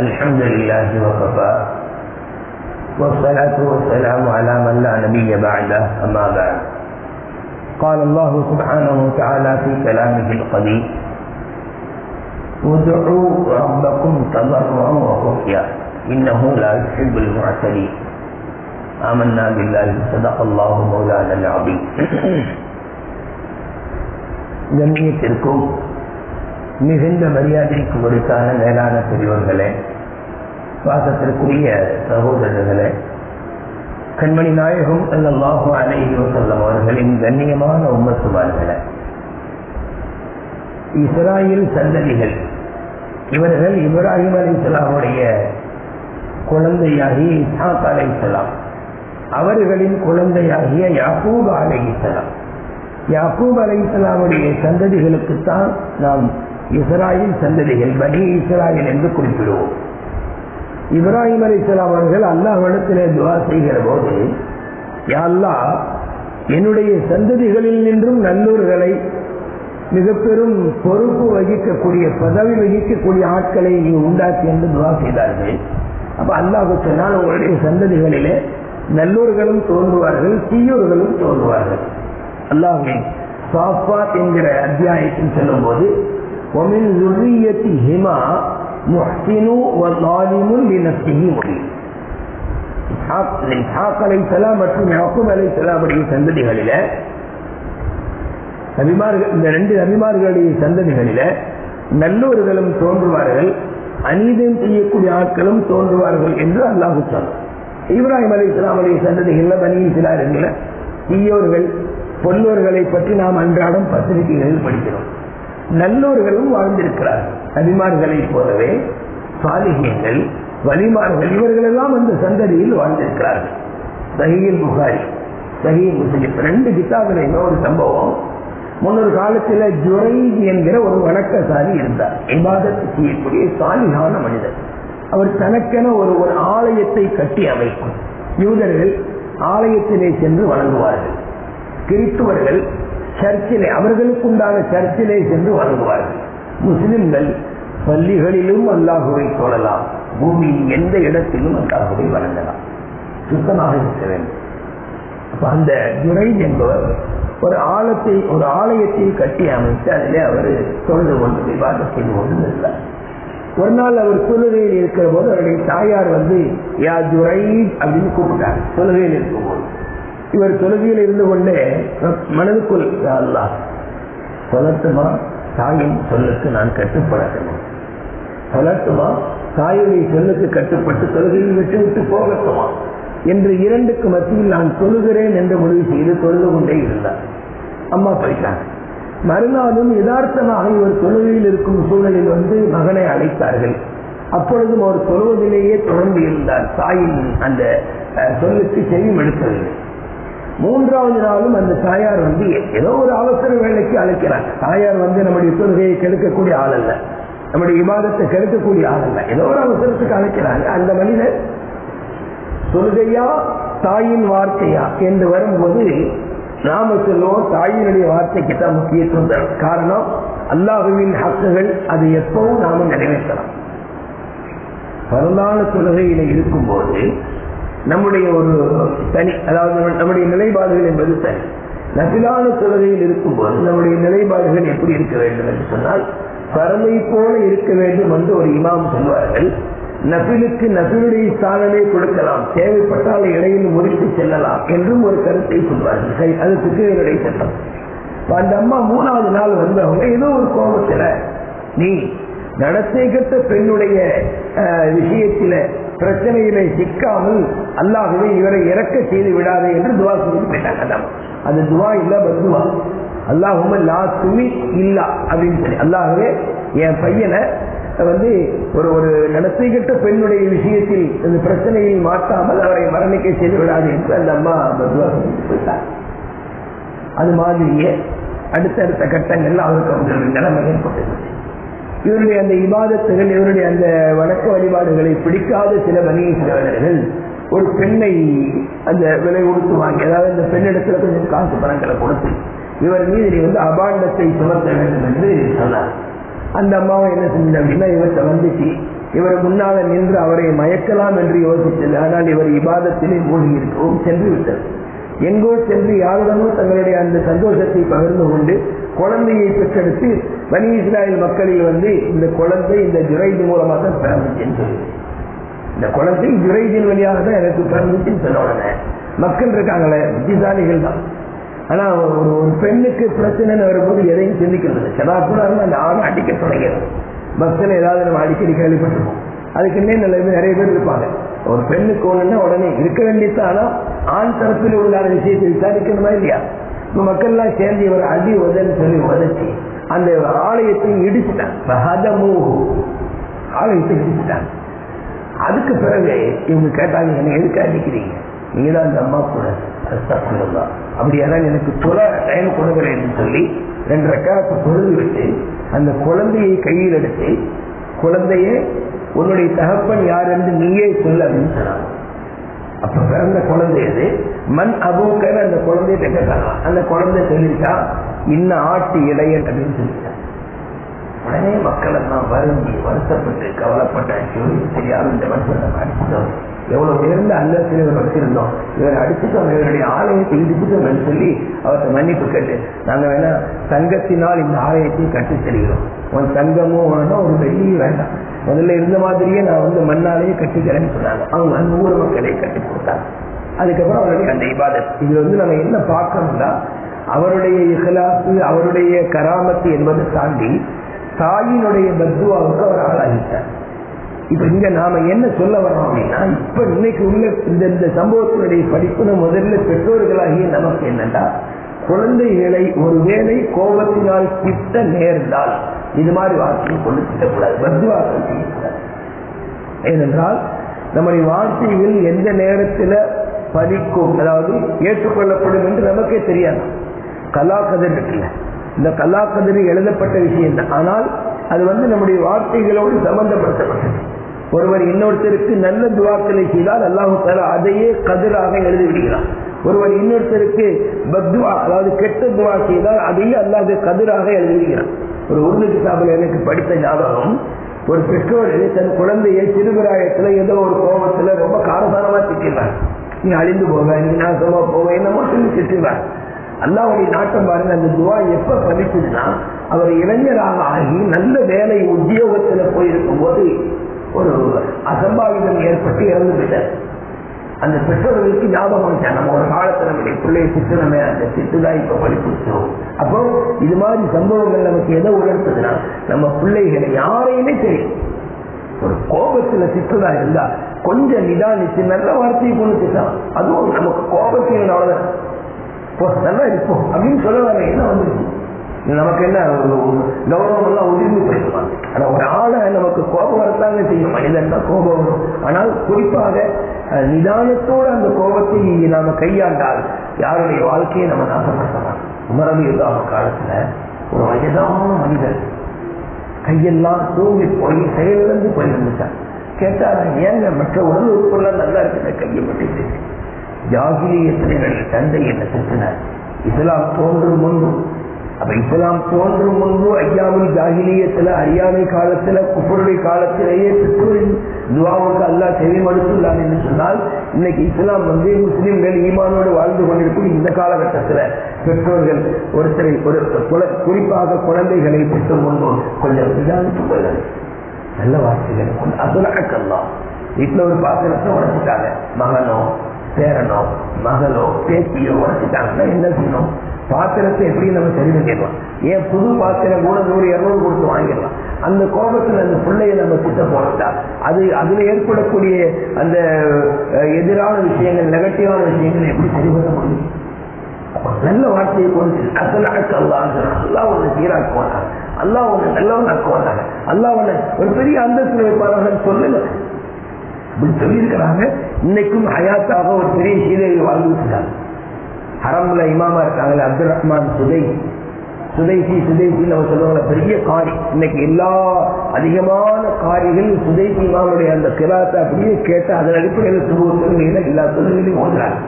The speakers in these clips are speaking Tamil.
الحمد لله وكفى والصلاة والسلام على من لا نبي بعده أما بعد. قال الله سبحانه وتعالى في كلامه القديم: ادعوا ربكم تضرعا وخفيا إنه لا يحب المعتدين. آمنا بالله صدق الله مولانا العظيم. கண்ணியத்திற்கும் மிகுந்த மரியாதைக்கும் உரித்தான மேலான பெரியவர்களே, பாசத்திற்குரிய சகோதரர்களே, கண்மணி நாயகம் ஸல்லல்லாஹு அலைஹி வஸல்லம் அவர்களின் கண்ணியமான உம்மத்துமார்களே, இஸ்ராயேல் சந்ததிகள் இவர்கள் இப்ராஹிம் அலைஹிஸ்ஸலாமுடைய குழந்தையாகிய இஸ்ஹாக் அலைஹிஸ்ஸலாம், அவர்களின் குழந்தையாகிய யாக்கூப் அலைஹிஸ்ஸலாம், யாக்கூப் அலைஹிஸ்ஸலாமுடைய சந்ததிகளுக்குத்தான் நாம் இஸ்ராயேல் சந்ததிகள், பனி இஸ்ராயேல் என்று குறிப்பிடுவோம். இப்ராஹிம் அலைஹிஸ்ஸலாம் அவர்கள் அல்லாஹ்விடத்திலே துஆ செய்கிற போது, யா அல்லாஹ், என்னுடைய சந்ததிகளில் நின்றும் நல்லூர்களை, மிக பெரும் பொறுப்பு வகிக்கக்கூடிய, பதவி வகிக்கக்கூடிய ஆட்களை நீ உண்டாக்கி என்று துஆ செய்தார்கள். அப்ப அல்லாஹ் சொன்னால், உங்களுடைய சந்ததிகளிலே நல்லூர்களும் தோன்றுவார்கள், தீயோர்களும் தோன்றுவார்கள். அல்லாஹ்வே சாஃபாத் என்கிற அத்தியாயத்தில் சொல்லும் போது, وَمِنْ ذُرِّيَّتِهِمَا مُحْسِنٌ وَظَالِمٌ لِنَفْسِهِ مُبِينٌ. இஸ்ஹாக் அலைஹிஸ்ஸலாம் மற்றும் யாக்கூப் அலைஹிஸ்ஸலாமுடைய சந்ததிகளில, இந்த ரெண்டு நபிமார்களுடைய சந்ததிகளில நல்லோர்களும் தோன்றுவார்கள், அநீதம் செய்யக்கூடிய ஆட்களும் தோன்றுவார்கள் என்று அல்லாஹ் சொன்னார். இப்ராஹிம் அலைஹிஸ்ஸலாமுடைய சந்ததிகள்ல, பனி இஸ்ராயேல்ல தீயோர்கள், பொல்லோர்களை பற்றி நாம் அன்றாடம் பத்திரிகைகளில் படிக்கிறோம். நல்லோர்களும் வாழ்ந்திருக்கிறார்கள். நபிமார்களை போலவே சாலிஹீன்கள், வலிமார்கள், இவர்கள் எல்லாம் அந்த சந்ததியில் வாழ்ந்திருக்கிறார்கள். சஹீஹ் புகாரி, சஹீஹ் முஸ்லிம், ரெண்டு கிதாபிலையுமே ஒரு சம்பவம். முன்னொரு காலத்தில் ஜுரைஜ் என்கிற ஒரு வணக்கசாலி இருந்தார், இபாதத் செய்யக்கூடிய சாலிஹான மனிதர். அவர் தனக்கென ஒரு ஆலயத்தை கட்டி அமைக்கும். யூதர்கள் ஆலயத்திலே சென்று வணங்குவார்கள், கிறிஸ்துவர்கள் சர்ச்சிலே, அவர்களுக்கு உண்டான சர்ச்சிலே சென்று வணங்குவார்கள். முஸ்லிம்கள் பள்ளிகளிலும் அல்லாஹுவை தொழலாம், பூமியின் எந்த இடத்திலும் அல்லாஹுவை வணங்கலாம், சுத்தமாக இருக்க வேண்டும். அந்த ஜுரைஜ் என்பவர் ஒரு ஆலயத்தை கட்டி அமைத்து அதிலே அவர் தொழுது கொண்டு இபாதத் செய்து கொண்டு இருந்தார். ஒரு நாள் அவர் தொழுகையில் இருக்கிற போது அவருடைய தாயார் வந்து யா ஜுரைஜ் அப்படின்னு கூப்பிட்டார். தொழுகையில் இருக்கும் போது இவர் தொழுகையில் இருந்து கொண்டே மனதுக்குள், யா அல்லாஹ், சொல்லட்டுமா, தாயின் சொல்லுக்கு நான் கட்டுப்படணும், சொல்லட்டுமா, தாயுடைய சொல்லுக்கு கட்டுப்பட்டு தொழுகையை விட்டு விட்டு போகட்டுமா என்று இரண்டுக்கு மத்தியில் நான் தொழுகிறேன் என்று முடிவு செய்து தொழுது கொண்டே இருந்தார். அம்மா போயிட்டாங்க. மறுநாளும் யதார்த்தமாக இவர் தொழுகையில் இருக்கும் சூழலில் வந்து மகனை அழைத்தார்கள். அப்பொழுதும் அவர் தொழுவதிலேயே தொடர்ந்து இருந்தார். தாயின் அந்த சொல்லுக்கு செவி மடுக்கவில்லை. மூன்றாவது நாளும் அந்த தாயார் வந்து ஏதோ ஒரு அவசர வேலைக்கு அழைக்கிறாங்க. தாயார் வந்து நம்முடைய தொழுகையை கெடுக்கக்கூடிய ஆள் அல்ல, நம்முடைய இபாதத்தை கெடுக்கக்கூடிய ஆள் அல்ல, ஏதோ ஒரு அவசரத்துக்கு அழைக்கிறாங்க. அந்த மனிதர் தொழுகையா தாயின் வார்த்தையா என்று வரும்போது நாம சொல்லுவோம், தாயினுடைய வார்த்தைக்கு தான் முக்கியத்துவம் தரும். காரணம், அல்லாஹ்வின் ஹக்குகள் அது எப்பவும் நாம நிறைவேற்றலாம். பரந்தான தொழுகையில இருக்கும் போது நம்முடைய ஒரு தனி, அதாவது நம்முடைய நிலைப்பாடுகள் என்பது தனி. நபிலான தொழுகையில் இருக்கும் போது நம்முடைய நிலைப்பாடுகள் எப்படி இருக்க வேண்டும் என்று சொன்னால், பரமை போல இருக்க வேண்டும் என்று ஒரு இமாம் சொல்வார்கள். நபிலுக்கு நபிலுடைய ஸ்தானமே கொடுக்கலாம், தேவைப்பட்டால் இடையில் முறித்து செல்லலாம் என்றும் ஒரு கருத்தை சொல்வார்கள். சரி, அது சுற்றுடைய சட்டம். அந்த அம்மா மூணாவது நாள் வந்தவங்க ஏதோ ஒரு கோபத்துல, நீ நடத்தை கட்ட பெண்ணுடைய விஷயத்தில பிரச்சனையிலே சிக்காமல் அல்லாஹ்வே இவரை இறக்க செய்து விடாதே என்று துவா சொல்லி போயிட்டாங்க. அது துவா இல்ல, பத்துவா. அல்லாஹும்ம லா துமி இல்லா அப்படின்னு சொல்லி, அல்லாஹ்வே என் பையனை வந்து ஒரு நடத்தை கட்ட பெண்ணுடைய விஷயத்தில் இந்த பிரச்சனையில் மாற்றாமல் அவரை மரணிக்க செய்து விடாது என்று அந்த அம்மா பத்துவா சொல்லிட்டு போயிட்டாங்க. அது மாதிரியே அடுத்தடுத்த கட்டங்கள்ல அவருக்கு அவங்க நிலைமை ஏற்பட்டது. இவருடைய அந்த இபாதத்துகள், இவருடைய அந்த வணக்க வழிபாடுகளை பிடிக்காத சில பனி இஸ்ராயேலர்கள் ஒரு பெண்ணை அந்த விலை கொடுத்து வாங்கி, அதாவது அந்த பெண்ணிடத்துல கொஞ்சம் காசு பணங்களை கொடுத்து இவர் மீது நீ வந்து அபாண்டத்தை சுமத்த வேண்டும் என்று சொன்னார். அந்த அம்மாவை என்ன செஞ்சது அப்படின்னா, இவர்கிட்ட வந்துச்சு இவர் முன்னால நின்று அவரை மயக்கலாம் என்று யோசித்தது. ஆனால் இவர் இபாதத்திலே மூழ்கி இருக்கவும் சென்று விட்டது. எங்கோ சென்று யாருடனோ தங்களுடைய அந்த சந்தோஷத்தை பகிர்ந்து கொண்டு குழந்தையை பெற்றெடுத்து பனி இஸ்ராயல் மக்களில் இந்த குழந்தை இந்த ஜுரைது மூலமாக தான் பிறந்துச்சுன்னு சொல்லி, இந்த குழந்தை ஜுரைதின் வழியாக தான் எனக்கு பிறந்துச்சுன்னு சொன்ன உடனே மக்கள் இருக்காங்களே புத்திசாலிகள் தான். ஆனா ஒரு பெண்ணுக்கு பிரச்சனைன்னு வரும்போது எதையும் சிந்திக்கிறது. சதாக்கூட அந்த ஆண் அடிக்க தொடங்கிறது. பஸ்ல ஏதாவது நம்ம அடிக்கடி கேள்விப்பட்டிருக்கோம். அதுக்குன்னே நிறைய பேர் இருப்பாங்க. ஒரு பெண்ணுக்கு ஒண்ணுன்னா உடனே இருக்க வேண்டியது. ஆனா ஆண் தரப்பில் உள்ள விஷயத்தை விசாரிக்கணுமா இல்லையா? இப்ப மக்கள் எல்லாம் சேர்ந்து இவர் அடி உதன்னு சொல்லி உதச்சி அந்த ஆலயத்தை இடிச்சுட்டாங்க. ஆலயத்தை இடிச்சுட்டாங்க. அதுக்கு பிறகு இவங்க கேட்டாங்க, என்ன எதுக்கு அடிக்கிறீங்க? நீங்கதான் அந்த அம்மா கூட அப்படியாதான் எனக்கு சொல்ல டைம் கொடுக்கிறேன்னு சொல்லி 2 ரக்காத்து பொழுது விட்டு அந்த குழந்தையை கையில் எடுத்து, குழந்தையே உன்னுடைய தகப்பன் யார் என்று நீயே சொல்ல அப்படின்னு சொன்னாங்க. அப்ப பிறந்த குழந்தை அது மண் அபூக்கர். அந்த குழந்தைய கேட்டாங்க. அந்த குழந்தை சொல்லிட்டா இன்னும் ஆட்டு இடையன் அப்படின்னு சொல்லிட்டாங்க. உடனே மக்கள் எல்லாம் வருந்தி வருத்தப்பட்டு கவலைப்பட்டாச்சு. தெரியாத இந்த வருஷம் அடிச்சிட்டோம், எவ்வளவு உயர்ந்த அல்லத்தில் இவர் வச்சிருந்தோம், இவர் அடிச்சுட்டோம், இவருடைய ஆலயத்தை இடிச்சுட்டோம் சொல்லி அவர்கிட்ட மன்னிப்பு கேட்டு, நாங்க வேணா தங்கத்தினால் இந்த ஆலயத்தை கட்டி தருகிறோம், உன் தங்கமும் வேணும் ஒரு வெள்ளியும் வேண்டாம், முதல்ல இருந்த மாதிரியே நான் மண்ணாலேயே கட்டிக்கிறேன்னு சொன்னாங்க. அவங்க அந்த ஊர் மக்களையே கட்டி கொடுத்தாங்க. அதுக்கப்புறம் அவருடைய அந்த இபாதத். இது நம்ம என்ன பார்க்கணும்னா, அவருடைய இஹ்லாஸ், அவருடைய கராமத்து என்பதை தாண்டி தாயினுடைய பத்துவாவுக்கு அவர் ஆளாகிட்டார். இப்ப இங்க நாம என்ன சொல்ல வரோம் அப்படின்னா, இப்ப இன்னைக்கு உள்ள இந்த சம்பவத்தினுடைய படிப்பு முதல்ல பெற்றோர்களாகிய நமக்கு என்னன்னா, குழந்தைகளை ஒருவேளை கோபத்தினால் திட்ட நேர்ந்தால் இது மாதிரி வார்த்தையை கொண்டு திட்டக்கூடாது, பத்துவாக்கள் செய்யக்கூடாது. ஏனென்றால் நம்முடைய வார்த்தைகள் எந்த நேரத்தில் பலிக்கும், அதாவது ஏற்றுக்கொள்ளப்படும் என்று நமக்கே தெரியாது. கலாக்கதிர் இருக்குல்ல, இந்த கலாக்கதிர் எழுதப்பட்ட விஷயம் தான். ஆனால் அது நம்முடைய வார்த்தைகளோடு சம்பந்தப்படுத்தப்பட்டது. ஒருவர் இன்னொருத்தருக்கு நல்ல துவாக்களை செய்தால் அல்லாஹ் தஆலா அதையே கதிராக எழுதி விடுகிறார். ஒருவர் இன்னொருத்தருக்கு பத்வா, அதாவது கெட்ட துவா செய்தால் அதையே அல்லாஹ் கதிராக எழுதி விடுகிறார். ஒரு உருது கிதாபில் எனக்கு படித்த ஞாபகம், ஒரு பெற்றோர் தன் குழந்தையை சிறுபிராயத்துல ஏதோ ஒரு கோபத்துல ரொம்ப காரசாரமா திட்டுறார். நீ அழிந்து போக, நீ நாசமா போக, என்னமோ சொல்லி திட்டுறார். அல்லாஹ்வுடைய நாட்டம் பாருங்க, அந்த துவா எப்ப பதிச்சதுன்னா, அவர் இளைஞராக ஆகி நல்ல வேலை உத்தியோகத்துல போயிருக்கும் போது ஒரு அசம்பாவிதம் ஏற்பட்டு இறந்து விட்டார். அந்த பெற்றோர்களுக்கு ஞாபகம், நம்ம ஒரு காலத்துல நம்முடைய பிள்ளையை திட்டணுமே, அந்த திட்டுதான் இப்ப படிப்பிச்சோம். அப்போ இது மாதிரி சம்பவங்கள் நமக்கு எதை உணர்த்ததுன்னா, நம்ம பிள்ளைகளை யாரையுமே தெரியும், ஒரு கோபத்துல திட்டுதா இருந்தா கொஞ்சம் நிதானிச்சு நல்ல வார்த்தையை கொண்டு திட்டலாம். அதுவும் நமக்கு கோபத்தில் நல்லா இருப்போம் அப்படின்னு சொல்லுவாங்க. என்ன வந்துருச்சு நமக்கு, என்ன கௌரவம் எல்லாம் உதிர்ந்து போயிடுவாங்க. ஆனா ஒரு ஆளை நமக்கு கோபம் வரத்தாங்க செய்யும், மனிதன் தான் கோபம் வரும். ஆனால் குறிப்பாக நிதானத்தோடு அந்த கோபத்தை நாம கையாண்டால் யாருடைய வாழ்க்கையை நம்ம நாசப்படுத்தலாம். உமரது யுத்தாம காலத்துல ஒரு வயதான மனிதர் கையெல்லாம் தூங்கி போய் செயலிழந்து போயிருந்துட்டார். கேட்டாரா, ஏங்க மற்ற உடல் உறுப்புலாம் நல்லா இருக்கிற கையப்பட்டு ஜாகிலியத்தின் தந்தை என்ன செலுத்தினார்? இஸ்லாம் தோன்றும் முன்பு, அப்ப இஸ்லாம் தோன்றும் முன்பு ஐயாவில் ஜாகிலியத்துல, அறியாமை காலத்துல, குஃபருடைய காலத்திலேயே பெற்றோரின் துவாவுக்கு அல்லாஹ் செவிமடுத்துள்ளார் என்று சொன்னால், இன்னைக்கு இஸ்லாம் முஸ்லிம்கள் ஈமானோடு வாழ்ந்து கொண்டிருக்கும் இந்த காலகட்டத்தில் பெற்றோர்கள் ஒருத்தரை குறிப்பாக குழந்தைகளை பெற்றும் முன்பு கொஞ்சம் விசாரித்துக் கொள்ள நல்ல வார்த்தைகளை கொண்டு அதுலாம் வீட்டில் ஒரு பாத்திரத்தை உடச்சிட்டாங்க, மகனோ பேரனோ மகளோ பேத்தியோ உடச்சிட்டாங்கன்னா என்ன செய்யணும்? பாத்திரத்தை எப்படி நம்ம சரி பண்ணிடலாம். ஏன் புது பாத்திரம் கூட 100-200 கொடுத்து வாங்கிடலாம். அந்த கோபத்தில் அந்த பிள்ளையை நம்ம திட்ட போனதா அதுல ஏற்படக்கூடிய அந்த எதிரான விஷயங்கள், நெகட்டிவான விஷயங்கள் எப்படி சரி பண்ண முடியும்? நல்ல வார்த்தையை கொண்டு அசலாக்கு அல்லா ஒன்று சீராக்குவாங்க, அல்லா ஒன்று நல்லவன் ஆக்குவாங்க, அல்லா ஒன்று ஒரு பெரிய அந்தஸ்து வைப்பார்கள் சொல்லல அப்படி சொல்லியிருக்கிறாங்க. இன்னைக்கும் ஹயாத்தாக ஒரு பெரிய சீதையை வாழ்ந்துட்டாங்க. ஹரம்ல இமாமா இருக்காங்களே அப்துல் ரஹ்மான் சுதைசி நம்ம சொல்லுவாங்க, பெரிய காரி. இன்னைக்கு எல்லா அதிகமான காரிகள் சுதைசி இமாமுடைய அந்த கிராத்தை அப்படியே கேட்டு அதன் அடிப்படையில் சுபத்தில் எல்லா தொழிலையும் ஓடுறாங்க.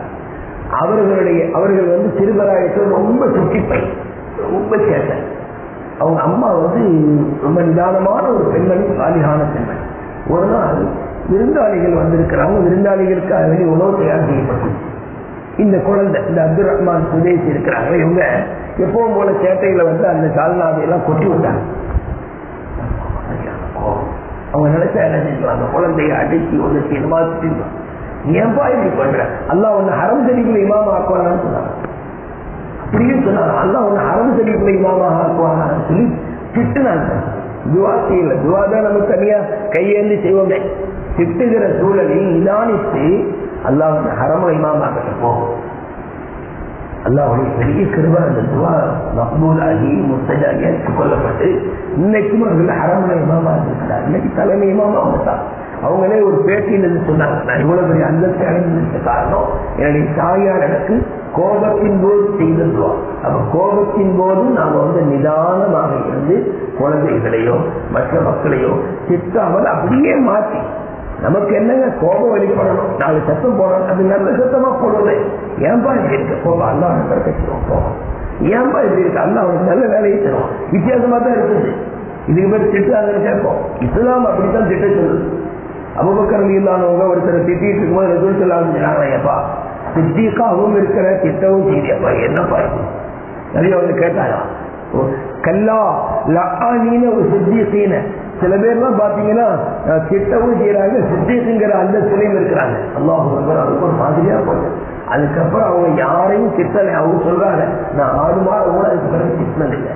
அவர்கள் சிறுபராயத்தில் ரொம்ப சுட்டிப்பை, ரொம்ப சேட்டை. அவங்க அம்மா ரொம்ப நிதானமான ஒரு பெண்மணி, சாலிகான பெண்மணி. ஒரு நாள் விருந்தாளிகள் வந்திருக்கிறாங்க. விருந்தாளிகளுக்காக வேண்டிய உணவு தயார் செய்யப்பட்டது. இந்த குழந்தை, இந்த அப்துல் ரஹ்மான் சுதேசி இருக்கிறாங்க, இவங்க எப்பவும் போல சேட்டையில வந்து அந்த சால்னாவையெல்லாம் கொட்டி விட்டாங்க. அவங்க நினைச்சா என்ன செஞ்சுக்கலாம், அந்த குழந்தைய அடக்கி உதச்சி இந்த மாதிரி ஏன்பா இப்படி பண்ற, அல்லாஹ் ஒன்னு ஹரம் ஷரீஃப்ல இமாமா ஆக்குவானான்னு சொன்னாங்க. அப்படியே சொன்னாங்க, அல்லாஹ் ஒன்னு ஹரம் ஷரீஃப்ல இமாமா ஆக்குவானான்னு சொல்லி திட்டுனாங்க. துவா செய்யல, துவா தான் நம்ம தனியா கையேந்தி செய்வோமே. திட்டுகிற சூழலில் நிதானித்து அல்லாஹ் ஹரம இமாமாக்கிட்ட போகும். அல்லாஹ்வுடைய பெரிய கிருபை, அந்த துவா மக்பூல் ஆகி முஸ்தஜாகி ஏற்றுக்கொள்ளப்பட்டு இன்னைக்கும் அவர்கள் ஹரம இமாமா இருக்கிறார். இன்னைக்கு தலைமை இமாமா வந்துட்டான். அவங்களே ஒரு பேட்டியில் சொன்னாங்க, நான் இவ்வளவு பெரிய அந்தஸ்தை அடைந்திருக்க காரணம் என்னுடைய தாயார் எனக்கு கோபத்தின் போது செய்த துவா. அப்ப கோபத்தின் போது நாம வந்து நிதானமாக இருந்து குழந்தைகளையோ மற்ற மக்களையோ திட்டாமல் அப்படியே மாற்றி, நமக்கு என்னங்க கோபம் வெளிப்படணும், 4 சத்தம் போடணும், அது நல்ல சத்தமா போடுவது. ஏன்பா இப்படி இருக்க, கோபம் அல்லாஹ் கற்பிச்சிடும். கோபம் ஏன்பா இப்படி இருக்கு, அல்லாஹ் அவனுக்கு நல்ல வேலையை தரும். வித்தியாசமா தான் இருக்குது. இதுக்கு பேர் திட்டாங்கன்னு கேட்போம். இஸ்லாம் அப்படித்தான் திட்ட சொல்லுது. அபூபக்கர் ரலியல்லாஹு ஒருத்தர் திட்டிட்டு இருக்கும்போது ரசூல் ஸல்லல்லாஹு அலைஹி வஸல்லம் சொன்னாங்க, ஏப்பா சித்திகாவும் இருக்கிற திட்டவும் செய்தியப்பா, என்னப்பா இது நிறைய வந்து கேட்டாங்க. கல்லா லஆனீன வ சித்திகீன, சில பேர்லாம் பாத்தீங்கன்னா திட்டவும் செய்யறாங்க, சித்திகிங்கிற அந்த சிலையும் இருக்கிறாங்க. அல்லாஹ் அக்பர், அதுக்கு ஒரு மாதிரியா போச்சு. அதுக்கப்புறம் அவங்க யாரையும் திட்டலை. அவங்க சொல்றாங்க, நான் 6 மாதம் கூட அதுக்கு பிறகு திட்டினதில்லை.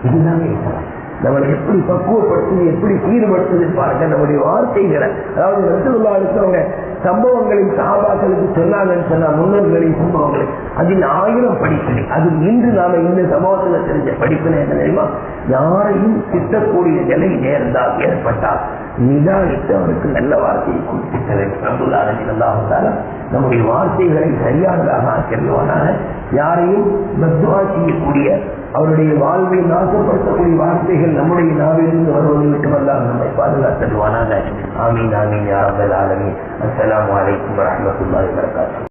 இதுதாங்க நம்மளை எப்படி பக்குவப்படுத்துது, எப்படி ஈடுபடுத்துது பாருங்க நம்முடைய வார்த்தைகளை. அதாவது ரசூலுல்லாஹி அலைஹி சம்பவங்களின் சஹாபாக்களுக்கு சொன்னாங்கன்னு சொன்னா முன்னோர்களின் சம்பவங்களை அதில் 1000 படிப்பினை. அது இன்று நாம இந்த சம்பவத்தில் தெரிஞ்ச படிப்பினை என்ன தெரியுமா, யாரையும் திட்டக்கூடிய நிலை நேர்ந்தால் ஏற்பட்டால் நிதானித்து அவருக்கு நல்ல வார்த்தையை கொடுத்திட்ட வேண்டும். ரசூலுல்லாஹி ஸல்லல்லாஹு அலைஹி வஸல்லம் நம்முடைய வார்த்தைகளை சரியானதாக ஆக்கிடுவானாக. யாரையும் பத்வா செய்யக்கூடிய, அவருடைய வாழ்வை நாசப்படுத்தக்கூடிய வார்த்தைகள் நம்முடைய நாவிலிருந்து வருவதை விட்டுவல்லால் நம்மை பாதுகாத்துடுவானாக. ஆமீன் ஆமீன் யா ரப்பல் ஆலமீன். அஸ்ஸலாமு அலைக்கும் வரஹ்மத்துல்லாஹி வபரகாத்துஹு.